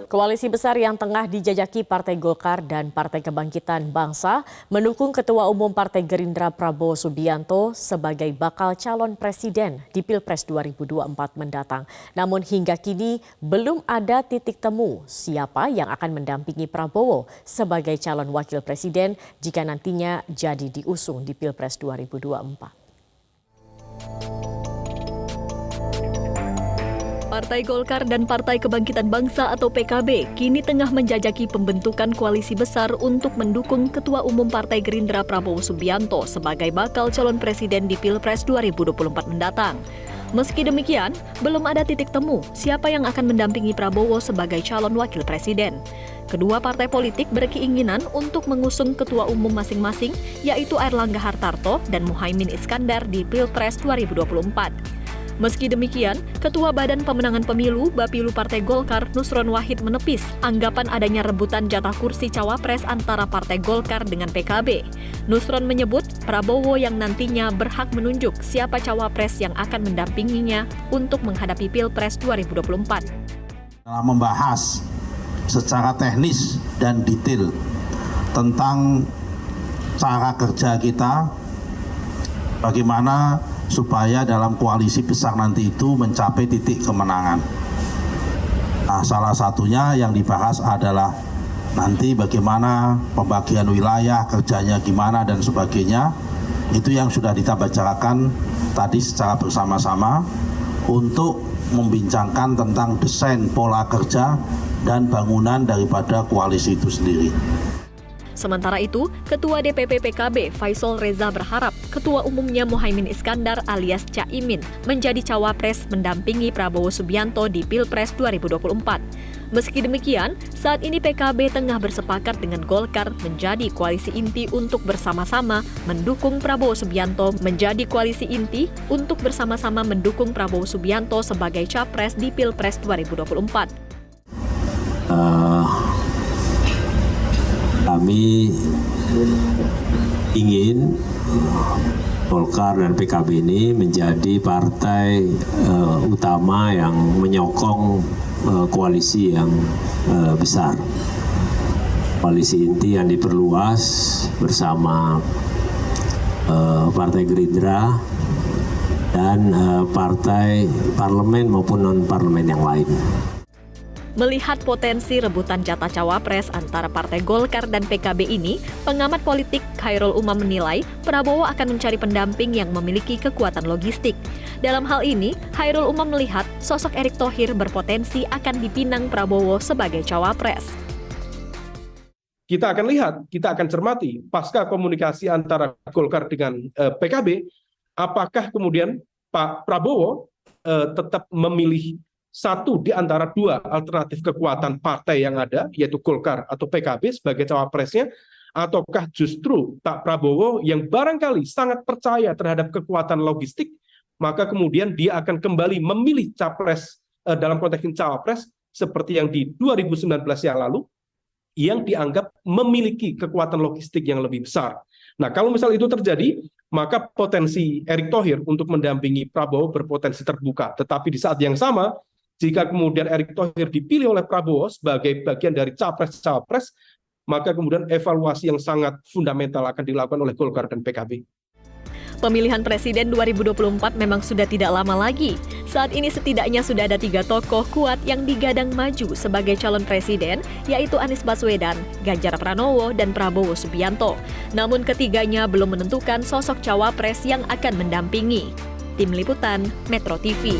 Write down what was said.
Koalisi besar yang tengah dijajaki Partai Golkar dan Partai Kebangkitan Bangsa mendukung Ketua Umum Partai Gerindra Prabowo Subianto sebagai bakal calon presiden di Pilpres 2024 mendatang. Namun hingga kini belum ada titik temu siapa yang akan mendampingi Prabowo sebagai calon wakil presiden jika nantinya jadi diusung di Pilpres 2024. Partai Golkar dan Partai Kebangkitan Bangsa atau PKB kini tengah menjajaki pembentukan koalisi besar untuk mendukung Ketua Umum Partai Gerindra Prabowo Subianto sebagai bakal calon presiden di Pilpres 2024 mendatang. Meski demikian, belum ada titik temu siapa yang akan mendampingi Prabowo sebagai calon wakil presiden. Kedua partai politik berkeinginan untuk mengusung ketua umum masing-masing, yaitu Airlangga Hartarto dan Muhaimin Iskandar di Pilpres 2024. Meski demikian, Ketua Badan Pemenangan Pemilu Bapilu Partai Golkar Nusron Wahid menepis anggapan adanya rebutan jatah kursi cawapres antara Partai Golkar dengan PKB. Nusron menyebut Prabowo yang nantinya berhak menunjuk siapa cawapres yang akan mendampinginya untuk menghadapi Pilpres 2024. Dalam membahas secara teknis dan detail tentang cara kerja kita, bagaimana supaya dalam koalisi besar nanti itu mencapai titik kemenangan. Nah, salah satunya yang dibahas adalah nanti bagaimana pembagian wilayah, kerjanya gimana dan sebagainya. Itu yang sudah kita bicarakan tadi secara bersama-sama untuk membincangkan tentang desain pola kerja dan bangunan daripada koalisi itu sendiri. Sementara itu, Ketua DPP PKB Faisal Reza berharap Ketua Umumnya Muhaimin Iskandar alias Caimin menjadi cawapres mendampingi Prabowo Subianto di Pilpres 2024. Meski demikian, saat ini PKB tengah bersepakat dengan Golkar menjadi koalisi inti untuk bersama-sama mendukung Prabowo Subianto menjadi koalisi inti untuk bersama-sama mendukung Prabowo Subianto sebagai capres di Pilpres 2024. Kami ingin Golkar dan PKB ini menjadi partai utama yang menyokong koalisi yang besar. Koalisi inti yang diperluas bersama Partai Gerindra dan partai parlemen maupun non-parlemen yang lain. Melihat potensi rebutan jatah cawapres antara Partai Golkar dan PKB ini, pengamat politik Khairul Umam menilai Prabowo akan mencari pendamping yang memiliki kekuatan logistik. Dalam hal ini, Khairul Umam melihat sosok Erick Thohir berpotensi akan dipinang Prabowo sebagai cawapres. Kita akan lihat, kita akan cermati pasca komunikasi antara Golkar dengan PKB, apakah kemudian Pak Prabowo tetap memilih satu di antara dua alternatif kekuatan partai yang ada, yaitu Golkar atau PKB sebagai cawapresnya, ataukah justru Pak Prabowo yang barangkali sangat percaya terhadap kekuatan logistik, maka kemudian dia akan kembali memilih capres dalam konteks ini cawapres seperti yang di 2019 yang lalu, yang dianggap memiliki kekuatan logistik yang lebih besar. Nah, kalau misal itu terjadi, maka potensi Erick Thohir untuk mendampingi Prabowo berpotensi terbuka. Tetapi di saat yang sama, jika kemudian Erick Thohir dipilih oleh Prabowo sebagai bagian dari capres-cawapres, maka kemudian evaluasi yang sangat fundamental akan dilakukan oleh Golkar dan PKB. Pemilihan Presiden 2024 memang sudah tidak lama lagi. Saat ini setidaknya sudah ada 3 tokoh kuat yang digadang maju sebagai calon presiden, yaitu Anies Baswedan, Ganjar Pranowo, dan Prabowo Subianto. Namun ketiganya belum menentukan sosok cawapres yang akan mendampingi. Tim Liputan, Metro TV.